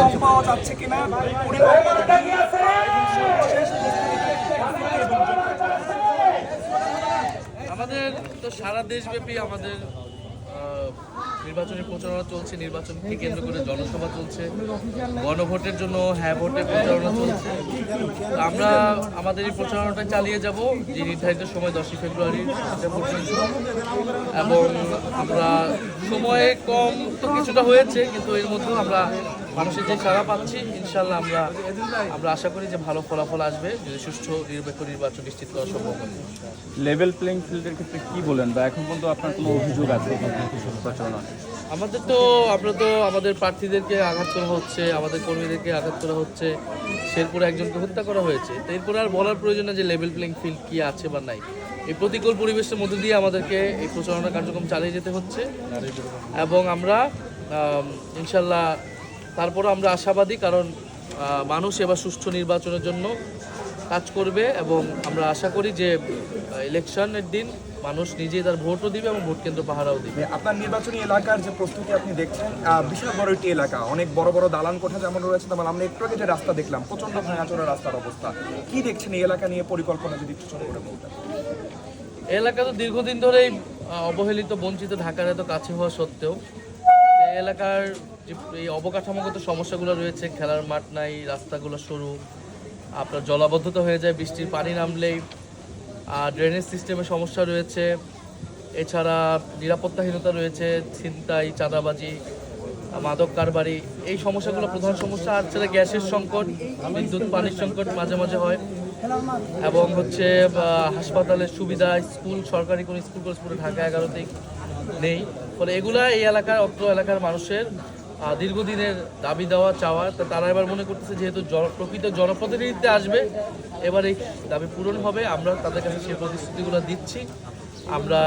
কম পাওয়া যাচ্ছে কিনা, আমাদের তো সারা দেশব্যাপী আমাদের নির্বাচনী প্রচারণা চলছে, নির্বাচনকে কেন্দ্র করে জনসভা চলছে, গণভোটের জন্য হ্যাঁ ভোটের প্রচারণা চলছে। তো আমরা আমাদের এই প্রচারণাটা চালিয়ে যাব যে নির্ধারিত সময় 10ই ফেব্রুয়ারি পর্যন্ত। এবং আমরা সময়ে কম তো কিছুটা হয়েছে, কিন্তু এর মধ্যেও আমরা মানুষের যে সাড়া পাচ্ছি, ইনশাল্লাহ আমরা আশা করি যে ভালো ফলাফল আসবে, যদি সুষ্ঠু নিরপেক্ষ নির্বাচন নিশ্চিত করা সম্ভব হবে। লেভেল প্লেইং ফিল্ডের ক্ষেত্রে কি বলেন, বা এখন পর্যন্ত আপনার কোনো অভিযোগ আছে প্রচারণা? আমরা তো আমাদের প্রার্থীদেরকে আঘাত করা হচ্ছে, আমাদের কর্মীদেরকে আঘাত করা হচ্ছে, শেরপুরে একজনকে হত্যা করা হয়েছে। তো এরপরে আর বলার প্রয়োজন না যে লেভেল প্লেইং ফিল্ড কি আছে বা নাই। এই প্রতিকূল পরিবেশের মধ্যে দিয়ে আমাদেরকে এই প্রচারণা কার্যক্রম চালিয়ে যেতে হচ্ছে এবং আমরা ইনশাল্লাহ তারপরও আমরা আশাবাদী, কারণ মানুষ এবার সুষ্ঠু নির্বাচনের জন্য কাজ করবে এবং আমরা আশা করি যে ইলেকশনের দিন মানুষ নিজেই তার ভোটও দিবে এবং ভোট কেন্দ্র পাহারাও দিবে। আপনার নির্বাচনী এলাকার যে প্রস্তুতি আপনি দেখছেন, বিশাল বড় একটি এলাকা, অনেক বড় বড় দালান কোঠা যেমন রয়েছে, তেমন আমরা একটু আগে যে রাস্তা দেখলাম প্রচন্ড ভাঙাচোরা রাস্তার অবস্থা, কি দেখছেন এই এলাকা নিয়ে পরিকল্পনা যদি একটু ছোট করে বলতেন? এলাকা তো দীর্ঘদিন ধরেই অবহেলিত, বঞ্চিত, ঢাকার এত কাছে হওয়া সত্ত্বেও এই এলাকার যে এই অবকাঠামোগত সমস্যাগুলো রয়েছে, খেলার মাঠ নাই, রাস্তাগুলো সরু, আপনার জলাবদ্ধতা হয়ে যায় বৃষ্টির পানি নামলেই, ড্রেনেজ সিস্টেমে সমস্যা রয়েছে, এছাড়া নিরাপত্তাহীনতা রয়েছে, ছিনতাই, চাঁদাবাজি, মাদক কারবারি, এই সমস্যাগুলো প্রধান সমস্যা। আর ছাড়া গ্যাসের সংকট, বিদ্যুৎ পানির সংকট মাঝে মাঝে হয়, এবং হচ্ছে হাসপাতালের সুবিধা, স্কুল, সরকারি কোনো স্কুল কলেজ পুরো ঢাকা 11তেই নেই। ফলে এগুলা এই এলাকার, অত্র এলাকার মানুষের দীর্ঘদিনের দাবি দেওয়া চাওয়া। তারা এবার মনে করতেছে যেহেতু প্রকৃত জনপ্রতিনিধিত্বে আসবে, এবার এই দাবি পূরণ হবে। আমরা তাদের কাছে সেই প্রতিশ্রুতিগুলো দিচ্ছি। আমরা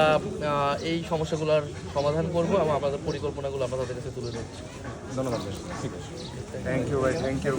এই সমস্যাগুলোর সমাধান করব এবং আমাদের পরিকল্পনাগুলো আমরা তাদের কাছে তুলে ধরছি। ধন্যবাদ। ঠিক আছে, থ্যাংক ইউ ভাই, থ্যাংক ইউ।